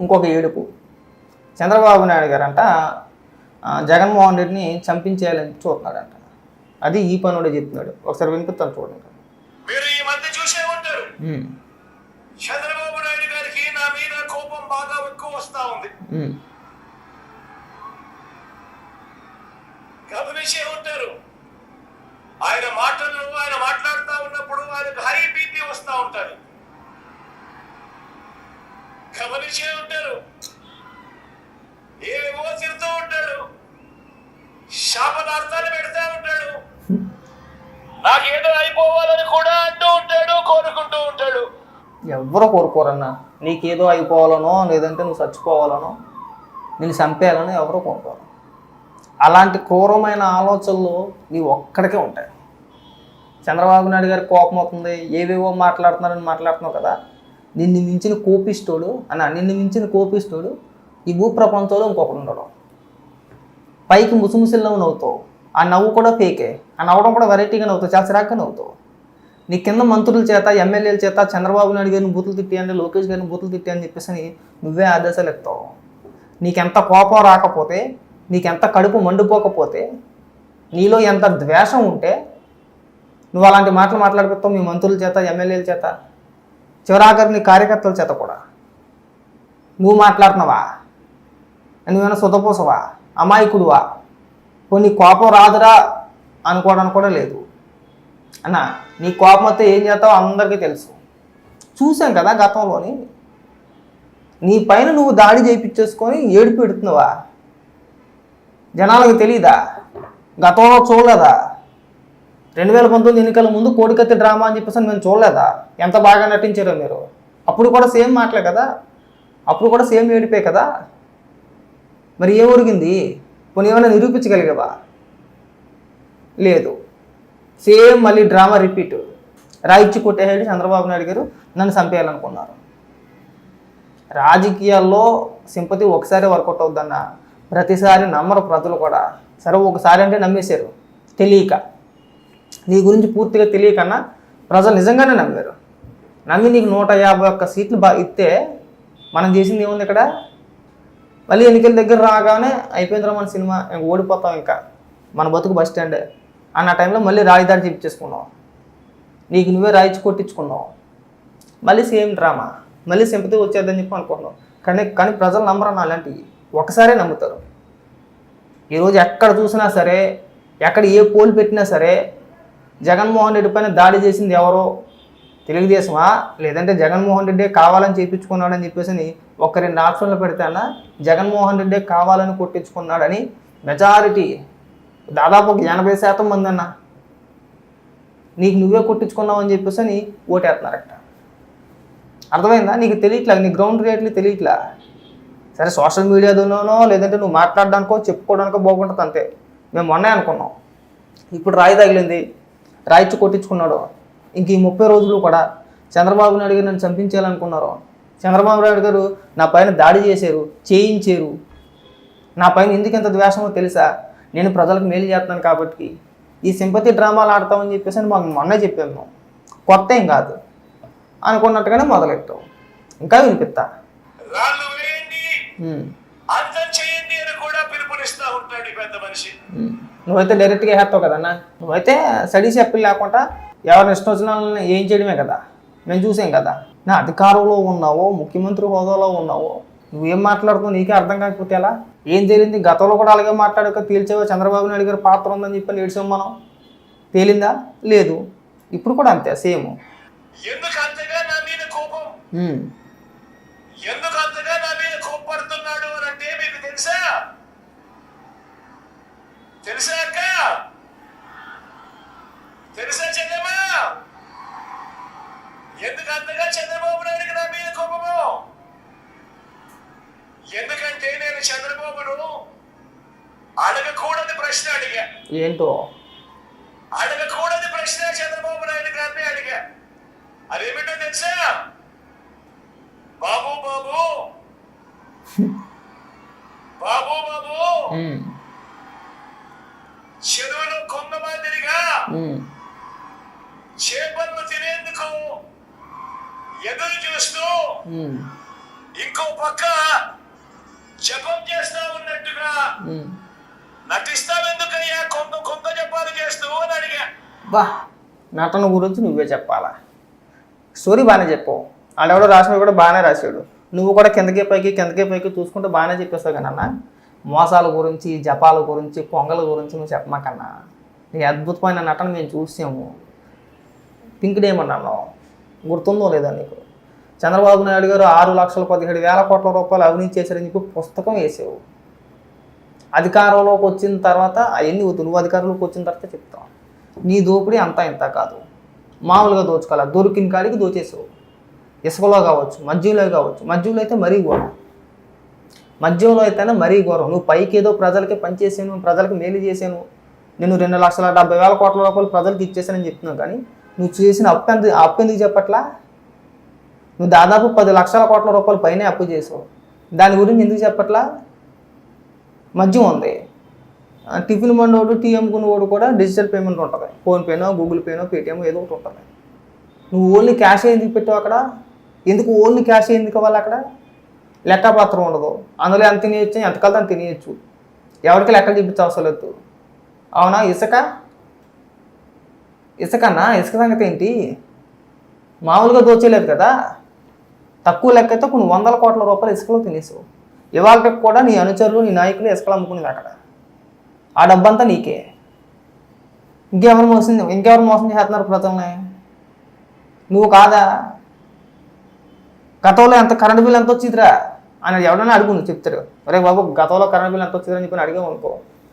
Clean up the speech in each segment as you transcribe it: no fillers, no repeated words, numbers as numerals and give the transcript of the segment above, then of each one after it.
ఇంకొక ఏడుపు. చంద్రబాబు నాయుడు గారంట జగన్మోహన్ రెడ్డిని చంపించేయాలని చూస్తున్నాడంట. అది ఈ పనుడే చెప్తున్నాడు. ఒకసారి వినిపిస్తాను చూడండి. మీరు ఈ మధ్య చూసే ఉంటారు, చంద్రబాబు నాయుడు గారికి నా మీద కోపం బాగా ఎక్కువ వస్తా ఉంది. గమనించే ఉంటారు, ఆయన మాటల్లో ఆయన మాట్లాడుతూ ఉన్నప్పుడు ఆయనకు హై బీపీ వస్తూ ఉంటాడు. గమనించే ఉంటారు, ఏవేవో తిరుగుతూ ఉంటాడు, శాపనార్థాలు పెడతా ఉంటాడు, నాకేదో అయిపోవాలని కూడా అంటూ ఉంటాడు, కోరుకుంటూ ఉంటాడు. ఎవరు కోరుకోరన్నా. నీకేదో అయిపోవాలనో లేదంటే నువ్వు చచ్చిపోవాలనో నేను చంపేయాలనో ఎవరో కోరుకోరు. అలాంటి క్రూరమైన ఆలోచనలు నీ ఒక్కడికే ఉంటాయి. చంద్రబాబు నాయుడు గారికి కోపం అవుతుంది, ఏవేవో మాట్లాడుతున్నావు కదా. నిన్ను మించిన కోపిస్తోడు ఈ భూప్రపంచంలో ఇంకొకడు ఉండడం. పైకి ముసిముసిల్లో నవ్వుతావు, ఆ నవ్వు కూడా ఫేకే. ఆ నవ్వడం కూడా వెరైటీగా నవ్వుతావు, చాలా చిరాగ్గా నవ్వుతావు. నీ కింద మంత్రుల చేత, ఎమ్మెల్యేల చేత చంద్రబాబు నాయుడు గారిని బూతులు తిట్టియండి, లోకేష్ గారిని బూతులు తిట్టియని చెప్పేసి నువ్వే ఆదేశాలు ఎత్తావు. నీకెంత కోపం రాకపోతే, నీకెంత కడుపు మండిపోకపోతే, నీలో ఎంత ద్వేషం ఉంటే నువ్వు అలాంటి మాటలు మాట్లాడిపోతావు మీ మంత్రుల చేత, ఎమ్మెల్యేల చేత, చివరాఖరి నీ కార్యకర్తల చేత కూడా. నువ్వు మాట్లాడుతున్నావా? నువ్వేమైనా సుతపోసవా? అమాయకుడువా? కొన్ని కోపం రాదురా అనుకోవడానికి కూడా లేదు అన్న. నీ కోపం వస్తే ఏం చేస్తావో అందరికీ తెలుసు. చూసాం కదా గతంలోని. నీ పైన నువ్వు దాడి చేయించేసుకొని ఏడుపు పెడుతున్నావా? జనాలకు తెలీదా? గతంలో చూడలేదా? 2019 ఎన్నికల ముందు కోడికత్తి డ్రామా అని చెప్పేసి మేము చూడలేదా? ఎంత బాగా నటించారో మీరు. అప్పుడు కూడా సేమ్ మాటలే కదా, అప్పుడు కూడా సేమ్ ఏడిపే కదా. మరి ఏం ఒరిగింది? కొన్ని ఏమైనా నిరూపించగలిగావా? లేదు. సేమ్ మళ్ళీ డ్రామా రిపీట్. రాయిచ్చి కొట్టేసాడు చంద్రబాబు నాయుడు గారు, నన్ను చంపేయాలనుకున్నారు. రాజకీయాల్లో సింపతి ఒకసారి వర్కౌట్ అవుద్దన్న, ప్రతిసారి నమ్మరు ప్రజలు కూడా. సరే ఒకసారి అంటే నమ్మేశారు తెలియక, నీ గురించి పూర్తిగా తెలియకన్నా ప్రజలు నిజంగానే నమ్మారు. నమ్మి నీకు 151 సీట్లు ఇస్తే మనం చేసింది ఏముంది ఇక్కడ? మళ్ళీ ఎన్నికల దగ్గర రాగానే అయిపోయిందిరా మన సినిమా, ఇంక ఓడిపోతాం, ఇంకా మన బతుకు బస్ స్టాండే అన్న టైంలో మళ్ళీ రాయిదాడి చేయించేసుకున్నావు. నీకు నువ్వే రాయిచ్చి కొట్టించుకున్నావు. మళ్ళీ సేమ్ డ్రామా, మళ్ళీ సింపతి వచ్చేద్దని చెప్పి అనుకున్నావు. కానీ ప్రజలు నమ్మరన్న అలాంటివి. ఒకసారే నమ్ముతారు. ఈరోజు ఎక్కడ చూసినా సరే, ఎక్కడ ఏ పోల్ పెట్టినా సరే, జగన్మోహన్ రెడ్డి పైన దాడి చేసింది ఎవరో? తెలుగుదేశమా? లేదంటే జగన్మోహన్ రెడ్డే కావాలని చేయించుకున్నాడని చెప్పేసి ఒక 2 ఆప్షన్లు పెడితేనా జగన్మోహన్ రెడ్డే కావాలని కొట్టించుకున్నాడని మెజారిటీ దాదాపు ఒక 80% మంది అన్న నీకు నువ్వే కొట్టించుకున్నావు అని చెప్పేసి ఓటేస్తున్నారట. అర్థమైందా? నీకు తెలియట్లా, నీ గ్రౌండ్ రియాలిటీ తెలియట్లా. సరే సోషల్ మీడియాలోనో లేదంటే నువ్వు మాట్లాడడానికో చెప్పుకోవడానికో బాగుంటుంది అంతే. మేము మొన్నే అనుకున్నాం, ఇప్పుడు రాయి తగిలింది, రాయిచ్చి కొట్టించుకున్నాడు. ఇంక ఈ 30 రోజులు కూడా చంద్రబాబు నాయుడు గారు నన్ను చంపించేయాలనుకున్నారు. చంద్రబాబు నాయుడు గారు నా పైన దాడి చేశారు, చేయించారు. నా పైన ఎందుకు ఎంత ద్వేషమో తెలుసా? నేను ప్రజలకు మేలు చేస్తున్నాను కాబట్టి. ఈ సింపతి డ్రామాలు ఆడతామని చెప్పేసి మాకు మొన్నే చెప్పాము. కొత్త ఏం కాదు, అనుకున్నట్టుగానే మొదలెట్టావు. ఇంకా వినిపిస్తా. నువ్వైతే డైరెక్ట్గా వేస్తావు కదన్నా. నువ్వైతే స్టడీస్ చెప్పి లేకుండా ఎవరిని ఇష్టం వచ్చిన వాళ్ళని ఏం చేయడమే కదా. మేము చూసాం కదా. నా అధికారంలో ఉన్నావో, ముఖ్యమంత్రి హోదాలో ఉన్నావో, నువ్వేం మాట్లాడుతున్నావు నీకే అర్థం కాకపోతే ఎలా? ఏం తేలింది? గతంలో కూడా అలాగే మాట్లాడక తేల్చేవో చంద్రబాబు నాయుడు గారు పాత్ర ఉందని చెప్పి నేర్చాం మనం. తేలిందా? లేదు. ఇప్పుడు కూడా అంతే సేమ్. ఎందుకు అంతగా నా మీద కోపడుతున్నాడు అని అంటే మీకు తెలుసా? తెలుసా అక్క? తెలుసా చెల్లెమ్మా? ఎందుకు అంతగా చంద్రబాబు నాయుడికి నా మీద కోపము? ఎందుకంటే నేను చంద్రబాబును అడగకూడని ప్రశ్న అడిగా. ఏంటో అడగకూడని ప్రశ్న చంద్రబాబు నాయుడు గారిని అడిగా. అదేమిటో తెలుసా? బాబు బాబు బాబు బాబు చెరువులో కొంగ మాదిరిగా చేపలను తినేందుకు ఎదురు చూస్తూ ఇంకో పక్క జపం చేస్తా ఉన్నట్టుగా నటిస్తావెందుకయ్యా కొంత జపాలు చేస్తూ అని అడిగా. బా, నటన గురించి నువ్వే చెప్పాలా? స్టోరీ బాగానే చెప్పావు, ఆడెవడో రాసినవి కూడా బాగానే రాశాడు. నువ్వు కూడా కిందకే పైకి చూసుకుంటూ బాగానే చెప్పేస్తావు కన్నా. మోసాల గురించి, జపాల గురించి, పొంగల గురించి నువ్వు చెప్పమాకన్నా. నీ అద్భుతమైన నటన మేము చూసాము. పింక్ డేమన్నాను, గుర్తుందో లేదా నీకు? చంద్రబాబు నాయుడు గారు 6,17,000 కోట్ల రూపాయలు అవినీతి చేశారని చెప్పి పుస్తకం వేసావు. అధికారంలోకి వచ్చిన తర్వాత అవన్నీ నువ్వు అధికారంలోకి వచ్చిన తర్వాత చెప్తావు. నీ దోపిడీ అంతా ఇంత కాదు, మామూలుగా దోచుకోవాలి, దొరికిన కాడికి దోచేసావు. ఇసుకలో కావచ్చు, మద్యంలో కావచ్చు. మద్యంలో అయితే మరీ ఘోరం, మద్యంలో అయితేనే మరీ ఘోరం. నువ్వు పైకి ఏదో ప్రజలకి పనిచేసాను, ప్రజలకు మేలు చేశాను, నేను 2,70,000 కోట్ల రూపాయలు ప్రజలకు ఇచ్చేసానని చెప్తున్నావు. కానీ నువ్వు చేసిన అప్పు ఎందుకు చెప్పట్లా? నువ్వు దాదాపు 10 లక్షల కోట్ల రూపాయలు పైనే అప్పు చేసావు, దాని గురించి ఎందుకు చెప్పట్లా? మద్యం ఉంది, టిఫిన్ బండోడు, టీ అమ్ముకునేవాడు కూడా డిజిటల్ పేమెంట్ ఉంటుంది. ఫోన్పేనో, గూగుల్ పేనో, పేటిఎం ఏదో ఒకటి ఉంటుంది. నువ్వు ఓన్లీ క్యాష్ ఎందుకు పెట్టావు అక్కడ? ఎందుకు ఓన్లీ క్యాష్ ఎందుకు ఇవ్వాలి అక్కడ? లెక్కపత్రం ఉండదు, అందులో ఎంత తినేయచ్చు, ఎంత కలదు అంత తినేయచ్చు. ఎవరికి లెక్కలు చూపించే అవసరం లేదు. అవునా? ఇసుకన్నా, ఇసుక సంగతి ఏంటి? మామూలుగా దోచేయలేదు కదా, తక్కువ లెక్క అయితే కొన్ని 100 కోట్ల రూపాయలు ఇసుకలో తినేసావు. ఇవాళకి కూడా నీ అనుచరులు, నీ నాయకులు ఇసుకలు అమ్ముకునేది అక్కడ. ఆ డబ్బంతా నీకే. ఇంకెవరు మోసం చేస్తున్నారు ప్రజల్ని? నువ్వు కాదా? గతంలో ఎంత కరెంట్ బిల్ ఎంత వచ్చిందిరా అని ఎవడైనా అడుగు, నువ్వు చెప్తాడు. అరే బాబు, గతంలో కరెంట్ బిల్ ఎంత వచ్చిందని చెప్పి అడిగావు అనుకో,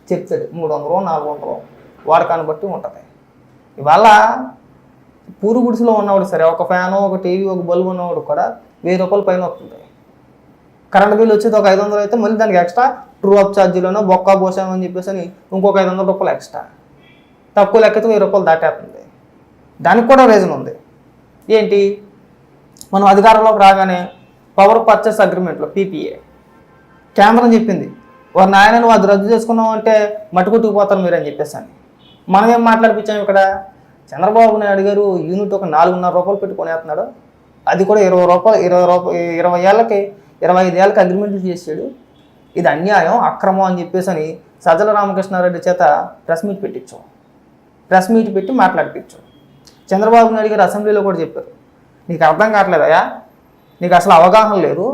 చెప్తాడు. 300, 400 వాడకాన్ని బట్టి ఉంటుంది. ఇవాళ పూరు గుడిసెలో ఉన్నవాడు సరే, ఒక ఫ్యాను, ఒక టీవీ, ఒక బల్బు ఉన్నవాడు కూడా 1000 రూపాయల పైన వస్తుంది. కరెంట్ బిల్ వచ్చేది ఒక 500 అయితే మళ్ళీ దానికి ఎక్స్ట్రా ట్రూ అప్ ఛార్జీలోనో బొక్క పోసామని అని చెప్పేసి ఇంకొక 500 రూపాయలు ఎక్స్ట్రా. తక్కువ లెక్కతో 1000 రూపాయలు దాటేస్తుంది. దానికి కూడా రీజన్ ఉంది. ఏంటి? మనం అధికారంలోకి రాగానే పవర్ పర్చేస్ అగ్రిమెంట్లో PPA కేంద్రం చెప్పింది, వారి నాయన నువ్వు అది రద్దు చేసుకున్నావు అంటే మట్టుకొట్టుకుపోతారు మీరు అని చెప్పేసి అని. మనం ఏం మాట్లాడిపించాము ఇక్కడ? చంద్రబాబు నాయుడు గారు యూనిట్ ఒక 4.5 రూపాయలు పెట్టి కొనేస్తున్నాడు. అది కూడా 20 రూపాయలు, 20 ఏళ్ళకి 25 ఏళ్ళకి అగ్రిమెంట్లు చేసాడు. ఇది అన్యాయం, అక్రమం అని చెప్పేసి అని సజ్జల రామకృష్ణారెడ్డి చేత ప్రెస్ మీట్ పెట్టించాం. ప్రెస్ మీట్ పెట్టి మాట్లాడిపించాం. చంద్రబాబు నాయుడు గారు అసెంబ్లీలో కూడా చెప్పారు, నీకు అర్థం కావట్లేదయా, నీకు అసలు అవగాహన లేదు,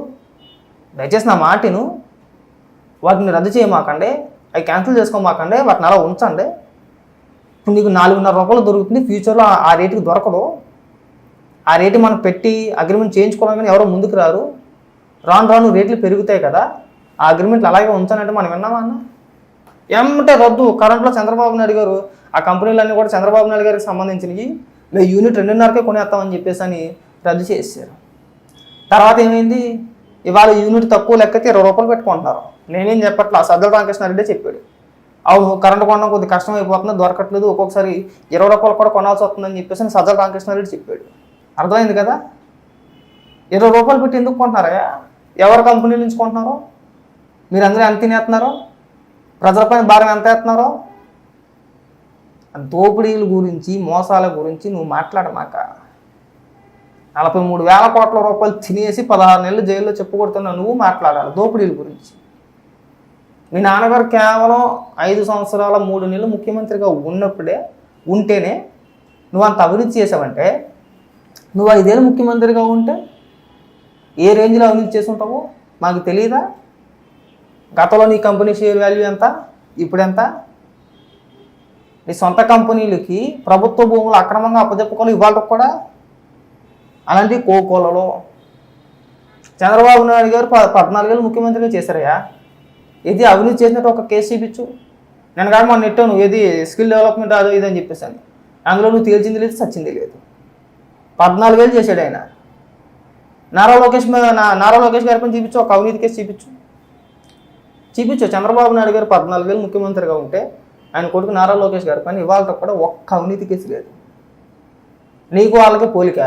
దయచేసి నా మాటను, వాటిని రద్దు చేయమాకండి, అవి క్యాన్సిల్ చేసుకోమాకండి, వాటిని అలా ఉంచండి. ఇప్పుడు నీకు 4.5 రూపాయలు దొరుకుతుంది, ఫ్యూచర్లో ఆ రేటుకి దొరకదు. ఆ రేటు మనం పెట్టి అగ్రిమెంట్ చేయించుకోవాలని ఎవరో ముందుకు రారు. రాను రేట్లు పెరుగుతాయి కదా, ఆ అగ్రిమెంట్లు అలాగే ఉంచానంటే మనం విన్నామా అన్న? ఏమంటే రద్దు. కరెంట్లో చంద్రబాబు నాయుడు గారు ఆ కంపెనీలన్నీ కూడా చంద్రబాబు నాయుడు గారికి సంబంధించినవి మేము యూనిట్ 2.5కే కొనేస్తామని చెప్పేసి అని రద్దు చేశారు. తర్వాత ఏమైంది? ఇవాళ యూనిట్ తక్కువ లెక్కకి 20 రూపాయలు పెట్టుకుంటున్నారు. నేనేం చెప్పట్లా, సజ్జల రామకృష్ణారెడ్డి చెప్పాడు. అవును, కరెంటు కొనడం కొద్దిగా కష్టం అయిపోతుంది, దొరకట్లేదు, ఒక్కొక్కసారి 20 రూపాయలు కూడా కొనాల్సి వస్తుందని చెప్పేసి సజ్జల రామకృష్ణారెడ్డి చెప్పాడు. అర్థమైంది కదా? 20 రూపాయలు పెట్టి ఎందుకు కొంటున్నారా? ఎవరి కంపెనీ నుంచి కొంటున్నారో? మీరు అందరూ ఎంత తినేస్తున్నారో? ప్రజలపైన భారం ఎంత వేస్తున్నారో? దోపిడీల గురించి, మోసాల గురించి నువ్వు మాట్లాడమాక. 43,000 కోట్ల రూపాయలు తినేసి 16 నెలలు జైల్లో చెప్పుకొడుతున్నావు, నువ్వు మాట్లాడాలి దోపిడీల గురించి. మీ నాన్నగారు కేవలం 5 సంవత్సరాల 3 నెలలు ముఖ్యమంత్రిగా ఉంటేనే నువ్వు అంత అభివృద్ధి చేసావంటే, నువ్వు 5 ఏళ్ళు ముఖ్యమంత్రిగా ఉంటే ఏ రేంజ్లో అభివృద్ధి చేసి ఉంటావో మాకు తెలియదా? గతంలో నీ కంపెనీ షేర్ వాల్యూ ఎంత, ఇప్పుడు ఎంత? నీ సొంత కంపెనీలకి ప్రభుత్వ భూములు అక్రమంగా అప్పచెప్పుకోవాలి ఇవాళ కూడా. అలాంటి కోకోలలో చంద్రబాబు నాయుడు గారు 14 ఏళ్ళు ముఖ్యమంత్రిగా చేశారయ్యా. ఇది అవినీతి చేసినట్టు ఒక కేసు చూపించు. నేను కాదు మొన్న నెట్టాను, ఏది స్కిల్ డెవలప్మెంట్ అదో ఇదని చెప్పేసి అని. అందులో నువ్వు తేల్చింది లేదు, సచ్చింది లేదు. 14 ఏళ్ళు చేశాడు ఆయన. నారా లోకేష్ గారి పని చూపించు, ఒక అవినీతి కేసు చూపించు. చంద్రబాబు నాయుడు గారు 14 ఏళ్ళు ముఖ్యమంత్రిగా ఉంటే ఆయన కొడుకు నారా లోకేష్ గారి పని ఇవాళ కూడా ఒక్క అవినీతి కేసు లేదు. నీకు వాళ్ళకి పోలిక.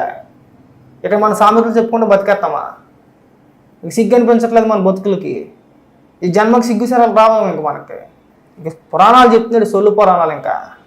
ఇక మన సామెతలు చెప్పుకుంటే బతికేస్తామా? నీకు సిగ్గు అనిపించట్లేదు మన బతుకులకి? ఈ జన్మకి సిగ్గు సరాలు రావు ఇంక మనకి. ఇంక పురాణాలు చెప్తున్నాడు, సొల్లు పురాణాలు. ఇంకా